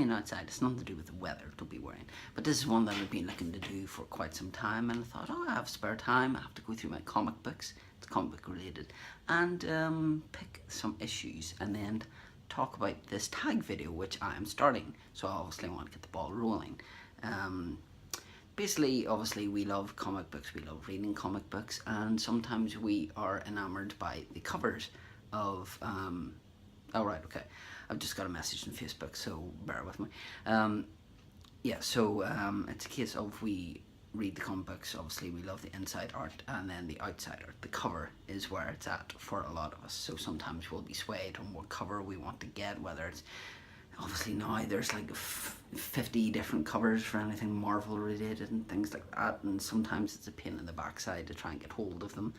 raining outside. It's nothing to do with the weather, don't be worrying. But this is one that I've been looking to do for quite some time, and I thought, oh, I have spare time. I have to go through my comic books. It's comic book related, and pick some issues, and then talk about this tag video which I am starting. So I obviously want to get the ball rolling. Basically, obviously, we love comic books, we love reading comic books, and sometimes we are enamored by the covers of, oh right, okay, I've just got a message on Facebook, so bear with me. Yeah, so it's a case of we read the comic books, obviously we love the inside art, and then the outside art. The cover is where it's at for a lot of us, so sometimes we'll be swayed on what cover we want to get, whether it's, obviously now there's like 50 different covers for anything Marvel related and things like that, and sometimes it's a pain in the backside to try and get hold of them.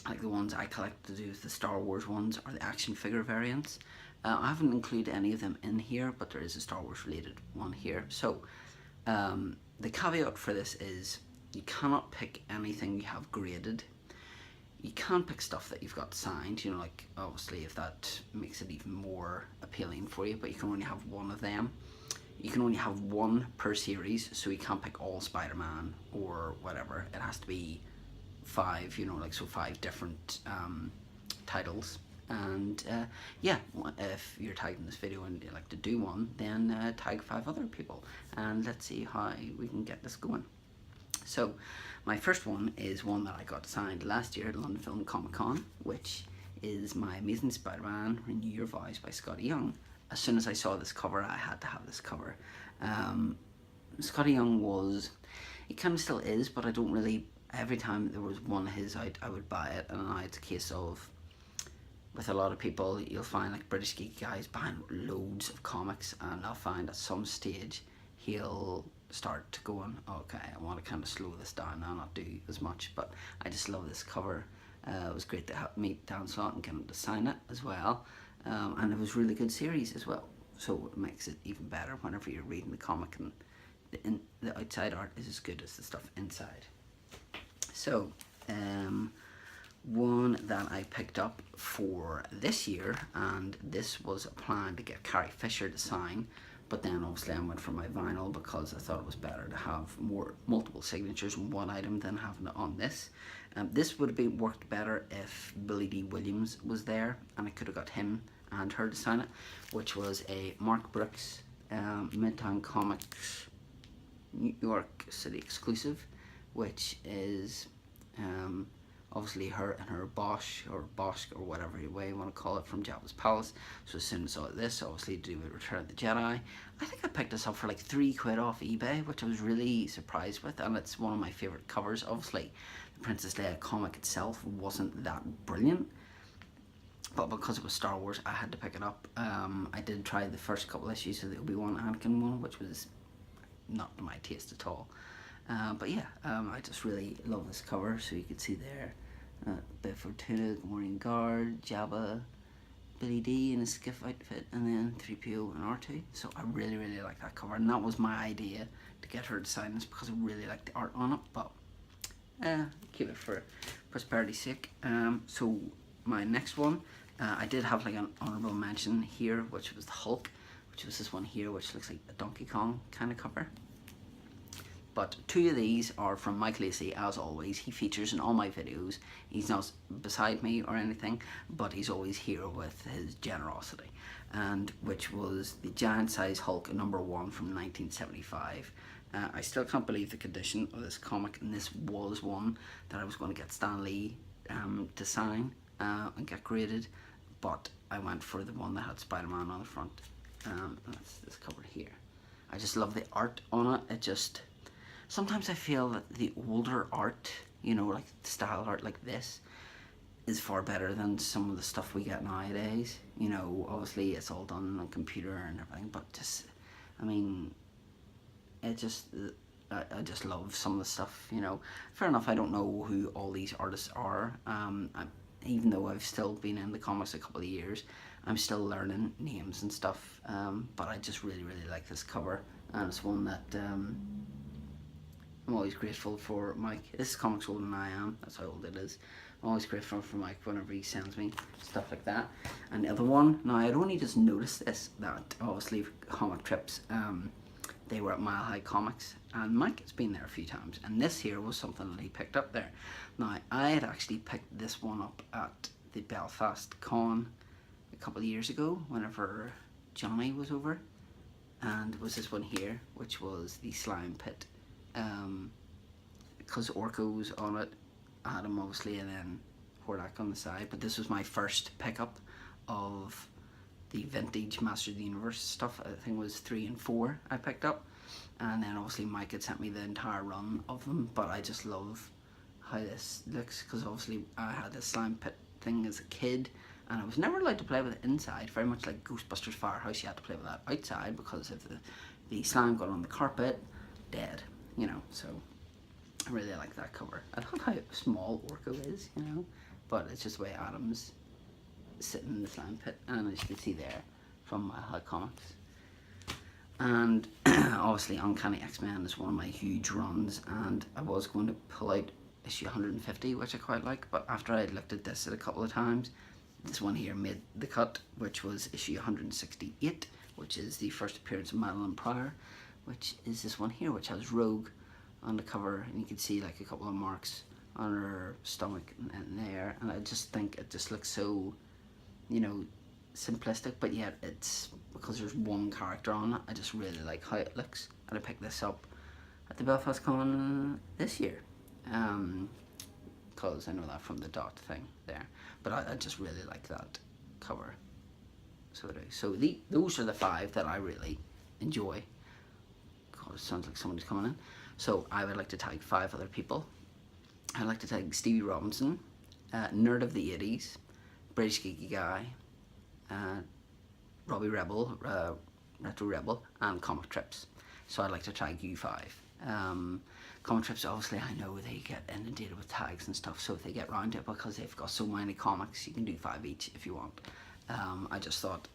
Like the ones I collect to do with the Star Wars ones or the action figure variants. I haven't included any of them in here, but there is a Star Wars related one here. So the caveat for this is you cannot pick anything you have graded. You can pick stuff that you've got signed, you know, like obviously if that makes it even more appealing for you, but you can only have one of them. You can only have one per series, so you can't pick all Spider-Man or whatever. It has to be 5, you know, like so 5 different titles. And yeah, if you're tagging this video and you'd like to do one, then tag 5 other people, and let's see how we can get this going. So my first one is one that I got signed last year at London Film Comic Con, which is my Amazing Spider-Man Renew Your Vows by Skottie Young. As soon as I saw this cover, I had to have this cover. Skottie Young was, it kind of still is, but I don't really, every time there was one of his out, I would buy it, and now it's a case of, with a lot of people, you'll find like British geek guys buying loads of comics, and I'll find at some stage he'll start going, okay, I want to kind of slow this down now, not do as much, but I just love this cover. It was great to meet Dan Slott and get him to sign it as well, and it was a really good series as well, so it makes it even better whenever you're reading the comic and the outside art is as good as the stuff inside. So one that I picked up for this year, and this was a plan to get Carrie Fisher to sign, but then obviously I went for my vinyl because I thought it was better to have multiple signatures on one item than having it on this. This would have worked better if Billy D. Williams was there, and I could have got him and her to sign it, which was a Mark Brooks Midtown Comics New York City exclusive, which is obviously her and her Bosch or Bosch or whatever way you want to call it from Jabba's Palace. So as soon as I saw this, obviously to do with Return of the Jedi, I think I picked this up for like £3 off eBay, which I was really surprised with, and it's one of my favourite covers. Obviously the Princess Leia comic itself wasn't that brilliant, but because it was Star Wars I had to pick it up. I did try the first couple issues of the Obi-Wan Anakin one, which was not to my taste at all. But yeah, I just really love this cover. So you can see there, Bib Fortuna, Gamorrean Guard, Jabba, Billy D in a skiff outfit, and then 3PO and R2. So I really, really like that cover, and that was my idea to get her to sign this because I really like the art on it. But keep it for prosperity's sake. So my next one, I did have like an honorable mention here, which was the Hulk, which was this one here, which looks like a Donkey Kong kind of cover. But 2 of these are from Mike Lacey, as always. He features in all my videos. He's not beside me or anything, but he's always here with his generosity. And which was the Giant Size Hulk #1 from 1975. I still can't believe the condition of this comic, and this was one that I was going to get Stan Lee to sign and get graded, but I went for the one that had Spider-Man on the front. And that's this cover here. I just love the art on it. It just, sometimes I feel that the older art, you know, like style art like this, is far better than some of the stuff we get nowadays. You know, obviously it's all done on computer and everything, but just, I mean, it just, I just love some of the stuff, you know. Fair enough, I don't know who all these artists are. Even though I've still been in the comics a couple of years, I'm still learning names and stuff. But I just really, really like this cover, and it's one that I'm always grateful for Mike. This comic's older than I am, that's how old it is. I'm always grateful for Mike whenever he sends me stuff like that. And the other one, now I'd only just noticed this, that obviously comic trips, they were at Mile High Comics, and Mike has been there a few times, and this here was something that he picked up there. Now I had actually picked this one up at the Belfast Con a couple of years ago whenever Johnny was over, and it was this one here, which was the Slime Pit, because Orko's on it. I had him obviously, and then Hordak on the side, but this was my first pickup of the vintage Master of the Universe stuff. I think it was 3 and 4 I picked up, and then obviously Mike had sent me the entire run of them. But I just love how this looks, because obviously I had this Slime Pit thing as a kid, and I was never allowed to play with it inside, very much like Ghostbusters Firehouse. You had to play with that outside, because if the slime got on the carpet, dead, you know. So I really like that cover. I love how small Orko is, you know, but it's just the way Adam's sitting in the Slime Pit, and as you can see there from Mile High Comics. And obviously Uncanny X-Men is one of my huge runs, and I was going to pull out issue 150, which I quite like, but after I looked at this a couple of times, this one here made the cut, which was issue 168, which is the first appearance of Madeline Pryor, which is this one here, which has Rogue on the cover, and you can see like a couple of marks on her stomach and there, and I just think it just looks so, you know, simplistic, but yet it's, because there's one character on it, I just really like how it looks. And I picked this up at the Belfast Con this year, because I know that from the dot thing there, but I just really like that cover, so I do. So those are the 5 that I really enjoy. God, it sounds like somebody's coming in. So I would like to tag 5 other people. I'd like to tag Stevie Robinson, Nerd of the 80s, British Geeky Guy, Robbie Rebel, Retro Rebel, and Comic Trips. So I'd like to tag you 5. Comic Trips, obviously I know they get inundated with tags and stuff, so if they get round to it, because they've got so many comics, you can do 5 each if you want. I just thought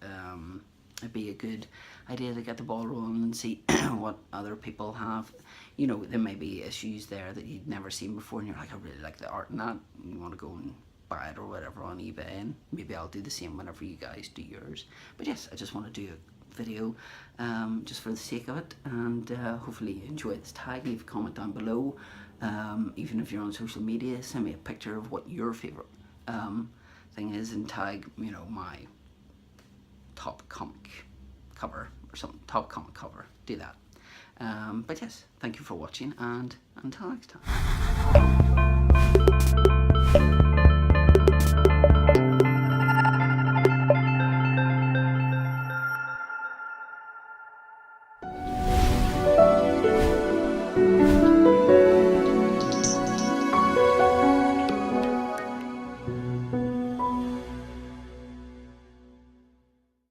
it'd be a good idea to get the ball rolling and see what other people have. You know, there may be issues there that you'd never seen before, and you're like, I really like the art in that, and you want to go and buy it or whatever on eBay, and maybe I'll do the same whenever you guys do yours. But yes, I just want to do a video just for the sake of it, and hopefully you enjoy this tag. Leave a comment down below, even if you're on social media, send me a picture of what your favorite thing is, and tag, you know, my top comic cover or something, top comic cover, do that. But yes, thank you for watching, and until next time.